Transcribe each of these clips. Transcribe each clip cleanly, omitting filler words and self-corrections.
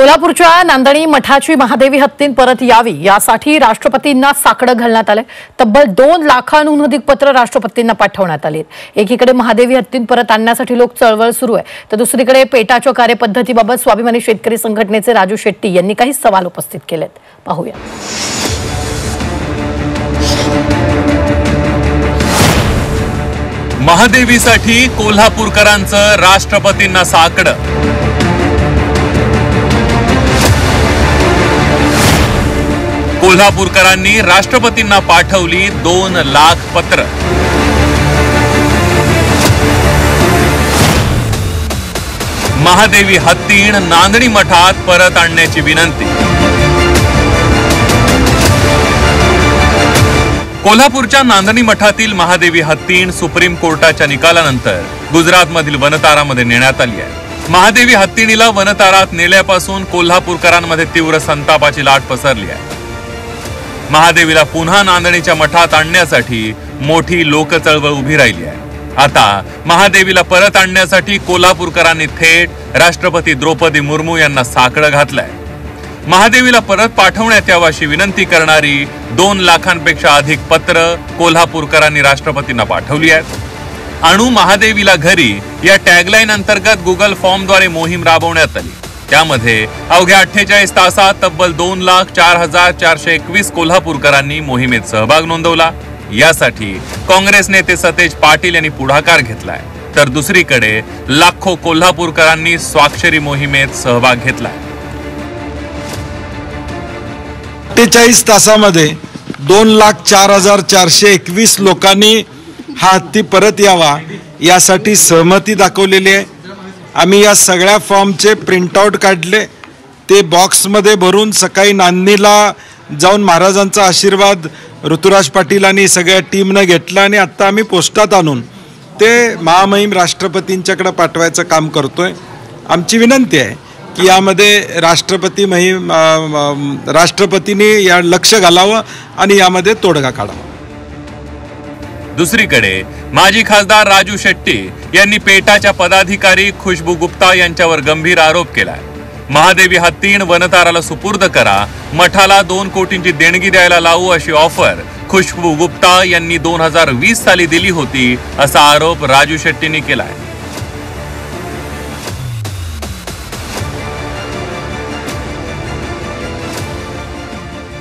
कोल्हापूरच्या नांदणी मठाची महादेवी हत्तीन परत यावी यासाठी राष्ट्रपतींना साकडं घालण्यात आले। तब्बल 2 लाखांहून अधिक पत्र राष्ट्रपतींना पाठवण्यात आली। एकीकडे महादेवी हत्तीन परत आणण्यासाठी लोक चळवळ सुरू आहे, तर दुसरीकडे पेटाच्या कार्यपद्धतीबाबत स्वाभिमानी शेतकरी संघटनेचे राजू शेट्टी यांनी काही सवाल उपस्थित केलेत। पाहूया। महादेवीसाठी कोल्हापूरकरांचं राष्ट्रपतींना साकडं। कोल्हापूरकरांनी राष्ट्रपतींना पाठवली 2 लाख पत्र। महादेवी हत्तीण नांदणी मठात परत आणण्याची विनंती। कोल्हापूरच्या नांदणी मठातील महादेवी हत्तीण सुप्रीम कोर्टाच्या निकालानंतर गुजरातमधील वनतारामध्ये नेण्यात आली आहे। महादेवी हत्तीणीला वनतारात नेल्यापासून कोल्हापूरकरांमध्ये तीव्र संतापाची लाट पसरली आहे। महादेवीला पुन्हा नांदणीच्या मठात आणण्यासाठी मोठी लोकचळवळ उभी राहिली आहे। आता महादेवीला परत आणण्यासाठी कोल्हापूरकरांनी थेट राष्ट्रपती द्रौपदी मुर्मू यांना साकडं घातलंय। महादेवीला परत पाठवण्यात यावी अशी विनंती करणारी 2 लाखांपेक्षा अधिक पत्र कोल्हापूरकरांनी राष्ट्रपतींना पाठवली आहेत। आणू महादेवीला घरी या टॅगलाईन अंतर्गत गुगल फॉर्मद्वारे मोहीम राबवण्यात आली। त्यामध्ये अवघ्या 48 तासात तब्बल 2,04,421 कोल्हापूरकरांनी मोहिमेत सहभाग नोंदवला। यासाठी काँग्रेस नेते सतेज पाटील यांनी पुढाकार घेतलाय, तर दुसरीकडे लाखो कोल्हापूरकरांनी स्वाक्षरी मोहिमेत सहभाग घेतलाय। 48 तासामध्ये 2,04,421 लोकांनी हा हत्ती परत यावा यासाठी सहमती दाखवलेली आहे। आम्ही या सगळ्या फॉर्मचे प्रिंटआउट काढले, ते बॉक्समध्ये भरून सकाळी नांदणीला जाऊन महाराजांचा आशीर्वाद ऋतुराज पाटील आणि सगळ्या टीमनं घेतला आणि आता आम्ही पोस्टात आणून ते महामहिम राष्ट्रपतींच्याकडे पाठवायचं काम करतोय। आमची विनंती आहे की यामध्ये राष्ट्रपतींनी या लक्ष घालावं आणि यामध्ये तोडगा काढावा। दुसरीकडे माजी खासदार राजू शेट्टी यांनी पेटाच्या पदाधिकारी खुशबू गुप्ता यांच्यावर गंभीर आरोप केलाय। महादेवी हत्तीण वनताराला सुपूर्द करा, मठाला 2 कोटींची देणगी द्यायला लावू अशी ऑफर खुशबू गुप्ता यांनी 2020 साली दिली होती, असा आरोप राजू शेट्टींनी केलाय।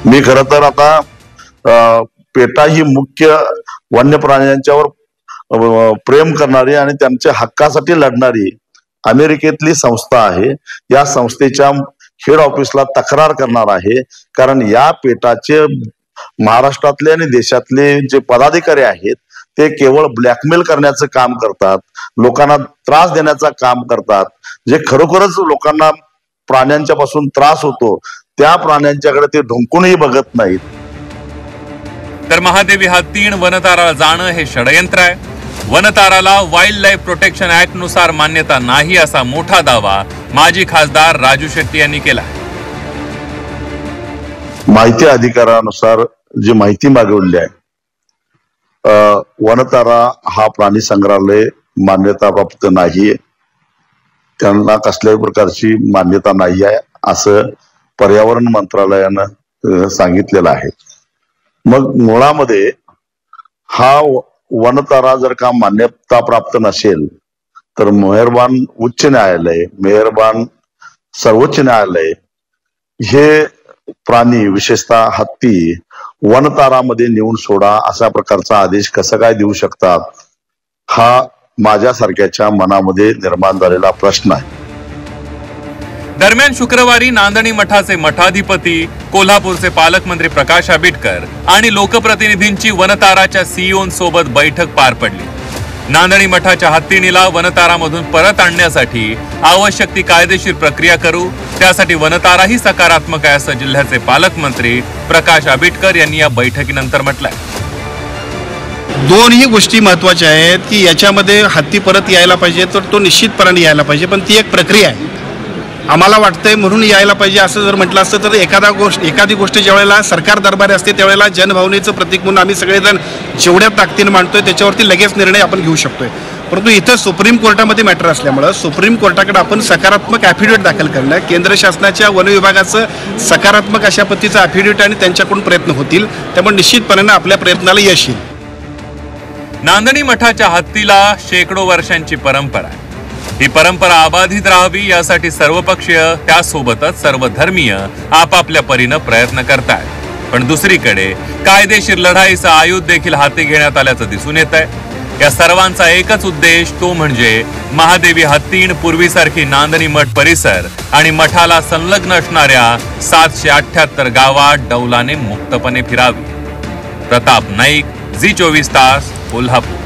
मी खरं तर आता पेटा ही मुख्य वन्य प्राण्यांच्यावर प्रेम करणारी आणि त्यांच्या हक्कासाठी लढणारी अमेरिकेतली संस्था आहे। या संस्थेच्या हेड ऑफिसला तक्रार करणार आहे, कारण या पेटाचे महाराष्ट्रातले आणि देशातले जे पदाधिकारी आहेत ते केवळ ब्लॅकमेल करण्याचं काम करतात, लोकांना त्रास देण्याचं काम करतात। जे खरोखरच लोकांना प्राण्यांच्या पासून त्रास होतो त्या प्राण्यांच्याकडे ते ढुंकूनही बघत नाहीत। तर महादेवी हत्तीण वनताराला जाणं हे षडयंत्र आहे। वनताराला वाईल्ड लाईफ प्रोटेक्शन ऍक्ट नुसार मान्यता नाही, असा मोठा दावा माजी खासदार राजू शेट्टी यांनी केला। माहिती अधिकारानुसार जी माहिती मागवली आहे, वनतारा हा प्राणी संग्रहालय मान्यता प्राप्त नाही, त्यांना कसल्याही प्रकारची मान्यता नाही आहे असं पर्यावरण मंत्रालयानं सांगितलेलं आहे। मग मुळामध्ये हा वनतारा जर का मान्यता प्राप्त नसेल तर मेहरबान उच्च न्यायालय, मेहरबान सर्वोच्च न्यायालय हे प्राणी विशेषतः हत्ती वनतारामध्ये नेऊन सोडा अशा प्रकारचा आदेश कसं काय देऊ शकतात, हा माझ्यासारख्याच्या मनामध्ये निर्माण झालेला प्रश्न आहे। दरम्यान शुक्रवारी नांदणी मठाचे मठाधिपती, कोल्हापूरचे पालकमंत्री प्रकाश आबिटकर आणि लोकप्रतिनिधींची वनताराच्या सीईओंसोबत बैठक पार पडली। नांदणी मठाच्या हत्तीणीला वनतारामधून परत आणण्यासाठी आवश्यक ती कायदेशीर प्रक्रिया करू, त्यासाठी वनताराही सकारात्मक आहे असं जिल्ह्याचे पालकमंत्री प्रकाश आबिटकर यांनी या बैठकीनंतर म्हटलंय। दोन्ही गोष्टी महत्त्वाच्या आहेत की याच्यामध्ये हत्ती परत यायला पाहिजे तर तो निश्चितपणे यायला पाहिजे, पण ती एक प्रक्रिया आहे। आम्हाला वाटतंय म्हणून यायला पाहिजे असं जर म्हटलं असतं तर एखादी गोष्ट ज्यावेळेला सरकार दरबारी असते त्यावेळेला जनभावनेचं प्रतीक म्हणून आम्ही सगळेजण जेवढ्या ताकदीने मांडतोय त्याच्यावरती लगेच निर्णय आपण घेऊ शकतोय। परंतु इथं सुप्रीम कोर्टामध्ये मॅटर असल्यामुळं सुप्रीम कोर्टाकडे आपण सकारात्मक ॲफिडेविट दाखल करणं, केंद्र शासनाच्या वन विभागाचं सकारात्मक अशा पद्धतीचं ॲफिडेविट आणि त्यांच्याकडून प्रयत्न होतील, त्यामुळे निश्चितपणे आपल्या प्रयत्नाला यश येईल. नांदणी मठाच्या हत्तीला शेकडो वर्षांची परंपरा आहे. ही परंपरा अबाधित राहावी यासाठी सर्वपक्षीय त्यासोबतच सर्व धर्मीय आपापल्या परीनं प्रयत्न करतायत. पण दुसरीकडे कायदेशीर लढाईचं आयुध देखील हाती घेण्यात आल्याचं दिसून येत आहे. या सर्वांचा एकच उद्देश, तो म्हणजे महादेवी हत्तीण पूर्वीसारखी नांदणी मठ परिसर आणि मठाला संलग्न असणाऱ्या 778 गावात डौलाने मुक्तपणे फिरावी. प्रताप नाईक, झी 24 तास, कोल्हापूर.